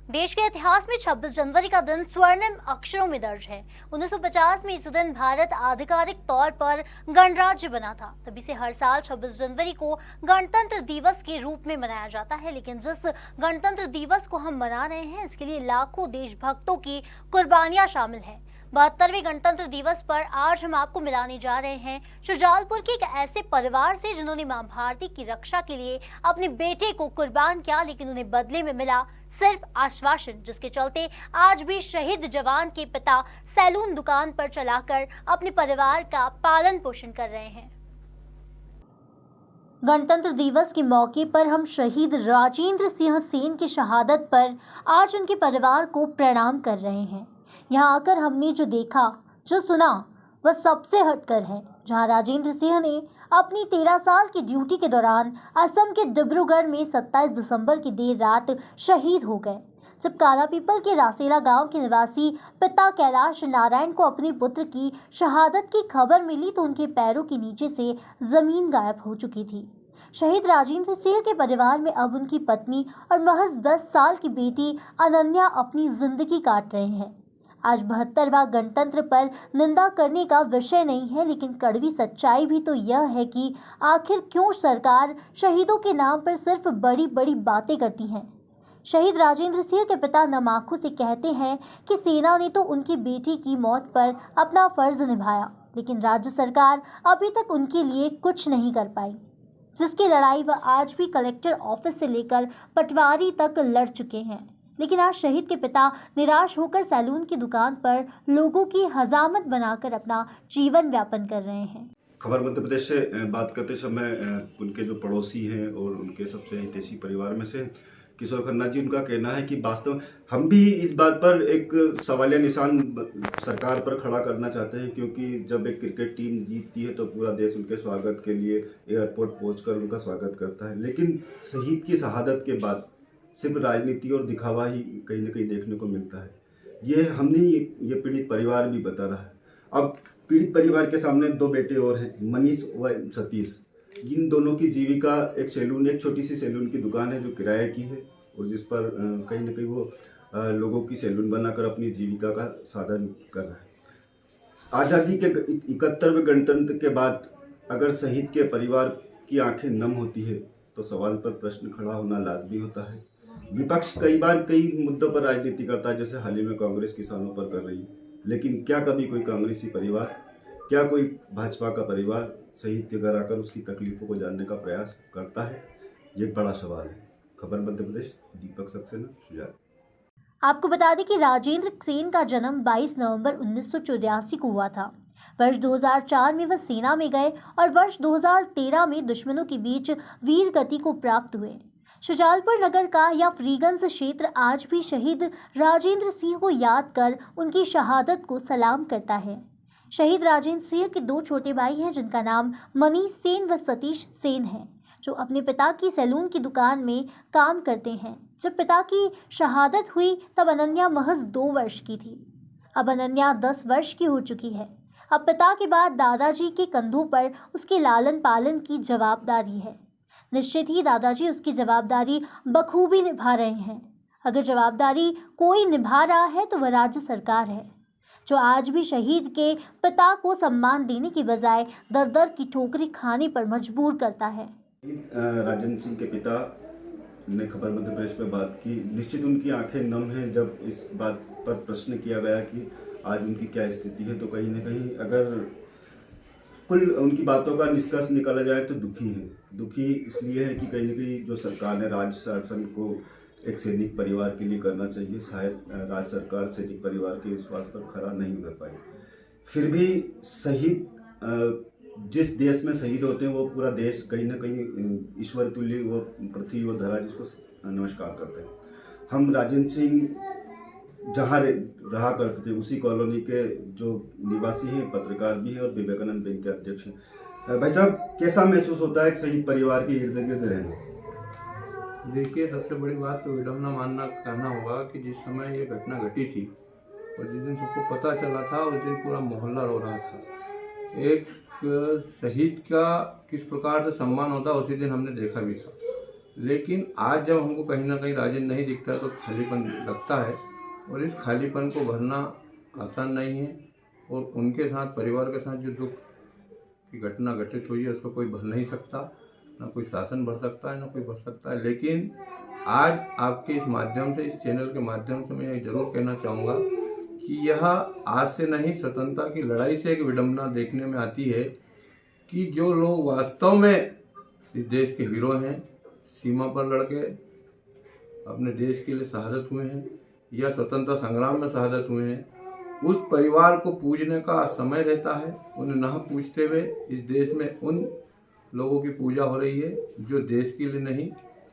देश के इतिहास में 26 जनवरी का दिन स्वर्णिम अक्षरों में दर्ज है। 1950 में इस दिन भारत आधिकारिक तौर पर गणराज्य बना था। तभी से हर साल 26 जनवरी को गणतंत्र दिवस के रूप में मनाया जाता है। लेकिन जिस गणतंत्र दिवस को हम मना रहे हैं, इसके लिए लाखों देशभक्तों की कुर्बानियां शामिल हैं। 72वें गणतंत्र दिवस पर आज हम आपको मिलाने जा रहे हैं शुजालपुर के एक ऐसे परिवार से जिन्होंने मां भारती की रक्षा के लिए अपने बेटे को कुर्बान किया, लेकिन उन्हें बदले में मिला सिर्फ आश्वासन, जिसके चलते आज भी शहीद जवान के पिता सैलून दुकान पर चलाकर अपने परिवार का पालन पोषण कर रहे हैं। गणतंत्र दिवस के मौके पर हम शहीद राजेंद्र सिंह सेन की शहादत पर आज उनके परिवार को प्रणाम कर रहे हैं। यहाँ आकर हमने जो देखा, जो सुना, वह सबसे हटकर है। जहाँ राजेंद्र सिंह ने अपनी 13 साल की ड्यूटी के दौरान असम के डिब्रूगढ़ में 27 दिसंबर की देर रात शहीद हो गए। जब कालापीपल के रासेला गांव के निवासी पिता कैलाश नारायण को अपने पुत्र की शहादत की खबर मिली तो उनके पैरों के नीचे से जमीन गायब हो चुकी थी। शहीद राजेंद्र सिंह के परिवार में अब उनकी पत्नी और महज 10 साल की बेटी अनन्या अपनी जिंदगी काट रहे हैं। आज 72वां गणतंत्र पर निंदा करने का विषय नहीं है, लेकिन कड़वी सच्चाई भी तो यह है कि आखिर क्यों सरकार शहीदों के नाम पर सिर्फ बड़ी बड़ी बातें करती है। शहीद राजेंद्र सिंह के पिता नम आंखों से कहते हैं कि सेना ने तो उनकी बेटी की मौत पर अपना फर्ज निभाया, लेकिन राज्य सरकार अभी तक उनके लिए कुछ नहीं कर पाई, जिसकी लड़ाई वह आज भी कलेक्टर ऑफिस से लेकर पटवारी तक लड़ चुके हैं। लेकिन आज शहीद के पिता निराश होकर सैलून की दुकान पर लोगों की हजामत बनाकर अपना जीवन यापन कर रहे हैं। खबर मध्य प्रदेश से बात करते समय उनके जो पड़ोसी हैं और उनके सबसे हितैषी परिवार में से किशोर खन्ना जी, उनका कहना है कि वास्तव हम भी इस बात पर एक सवालिया निशान सरकार पर खड़ा करना चाहते हैं, क्योंकि जब एक क्रिकेट टीम जीतती है तो पूरा देश उनके स्वागत के लिए एयरपोर्ट पहुंचकर उनका स्वागत करता है। लेकिन शहीद की शहादत के बाद सिर्फ राजनीति और दिखावा ही कहीं ना कहीं देखने को मिलता है। ये हम नहीं, ये पीड़ित परिवार भी बता रहा है। अब पीड़ित परिवार के सामने दो बेटे और हैं, मनीष व सतीश। इन दोनों की जीविका एक सैलून, एक छोटी सी सैलून की दुकान है जो किराए की है और जिस पर कहीं ना कहीं वो लोगों की सैलून बनाकर अपनी जीविका का साधन कर रहा है। आज़ादी के 71वें गणतंत्र के बाद अगर शहीद के परिवार की आंखें नम होती है तो सवाल पर प्रश्न खड़ा होना लाजमी होता है। विपक्ष कई बार कई मुद्दों पर राजनीति करता है, जैसे हाल ही में कांग्रेस किसानों पर कर रही है, लेकिन क्या कभी कोई कांग्रेसी परिवार, क्या कोई भाजपा का परिवार शहीद के घर आकर उसकी तकलीफों को जानने का प्रयास करता है? ये बड़ा सवाल है। खबर मध्य प्रदेश, दीपक सक्सेना, शुजालपुर। आपको बता दें कि राजेंद्र सेन का जन्म 22 नवंबर 1984 को हुआ था। वर्ष 2004 में वह सेना में गए और वर्ष 2013 में दुश्मनों के बीच वीर गति को प्राप्त हुए। शुजालपुर नगर का या फ्रीगंज क्षेत्र आज भी शहीद राजेंद्र सिंह को याद कर उनकी शहादत को सलाम करता है। शहीद राजेंद्र सिंह के दो छोटे भाई हैं, जिनका नाम मनीष सेन व सतीश सेन है, जो अपने पिता की सैलून की दुकान में काम करते हैं। जब पिता की शहादत हुई तब अनन्या महज 2 वर्ष की थी। अब अनन्या 10 वर्ष की हो चुकी है। अब पिता के बाद दादाजी के कंधों पर उसके लालन पालन की जवाबदारी है। निश्चित ही दादाजी उसकी जवाबदारी बखूबी निभा रहे हैं। अगर जवाबदारी कोई निभा रहा है तो वह राज्य सरकार है, जो आज भी शहीद के पिता को सम्मान देने की बजाय दर दर की ठोकरें खाने पर मजबूर करता है। राजेंद्र सिंह के पिता ने खबर मध्य प्रदेश में बात की। निश्चित उनकी आंखें नम हैं जब इस बात पर प्रश्न किया गया कि आज उनकी क्या स्थिति है, तो कहीं ना कहीं अगर कुल उनकी बातों का निष्कर्ष निकाला जाए तो दुखी है। दुखी इसलिए है कि कहीं ना कहीं जो सरकार ने राज्य शासन को एक सैनिक परिवार के लिए करना चाहिए, शायद राज्य सरकार सैनिक परिवार के विश्वास पर खरा नहीं उतर पाई। फिर भी शहीद जिस देश में शहीद होते हैं वो पूरा देश कहीं ना कहीं ईश्वर तुल्य, वो पृथ्वी वो धरा जिसको नमस्कार करते हैं। हम राजेंद्र सिंह जहाँ रहा करते थे उसी कॉलोनी के जो निवासी हैं, पत्रकार भी हैं और विवेकानंद बैंक के अध्यक्ष हैं। भाई साहब, कैसा महसूस होता है एक शहीद परिवार के इर्द गिर्द रहना? देखिए, सबसे बड़ी बात तो विडम्बना कहना होगा कि जिस समय ये घटना घटी थी और जिस दिन सबको पता चला था उस दिन पूरा मोहल्ला रो रहा था। एक शहीद का किस प्रकार से सम्मान होता उसी दिन हमने देखा भी था। लेकिन आज जब हमको कहीं ना कहीं राजेंद्र नहीं दिखता तो खालीपन लगता है, और इस खालीपन को भरना आसान नहीं है। और उनके साथ, परिवार के साथ जो दुख की घटना घटित हुई है उसको कोई भर नहीं सकता, ना कोई शासन भर सकता है, ना कोई भर सकता है। लेकिन आज आपके इस माध्यम से, इस चैनल के माध्यम से मैं ये जरूर कहना चाहूँगा कि यह आज से नहीं, स्वतंत्रता की लड़ाई से एक विडंबना देखने में आती है कि जो लोग वास्तव में इस देश के हीरो हैं, सीमा पर लड़के अपने देश के लिए शहादत हुए हैं या स्वतंत्रता संग्राम में शहादत हुए हैं, उस परिवार को पूजने का समय रहता है। उन्हें ना पूजते हुए इस देश में उन लोगों की पूजा हो रही है जो देश के लिए नहीं,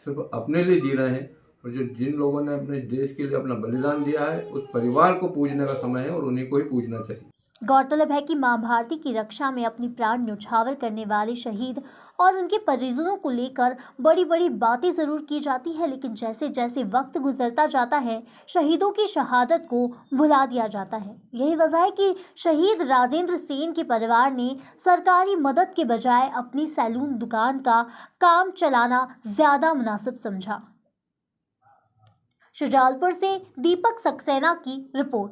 सिर्फ अपने लिए जी रहे हैं। और जो जिन लोगों ने अपने देश के लिए अपना बलिदान दिया है, उस परिवार को पूजने का समय है और उन्हीं को ही पूजना चाहिए। गौरतलब है कि मां भारती की रक्षा में अपनी प्राण न्यौछावर करने वाले शहीद और उनके परिजनों को लेकर बड़ी बड़ी बातें जरूर की जाती है, लेकिन जैसे जैसे वक्त गुजरता जाता है शहीदों की शहादत को भुला दिया जाता है। यही वजह है कि शहीद राजेंद्र सेन के परिवार ने सरकारी मदद के बजाय अपनी सैलून दुकान का काम चलाना ज्यादा मुनासिब समझा। शुजालपुर से दीपक सक्सेना की रिपोर्ट।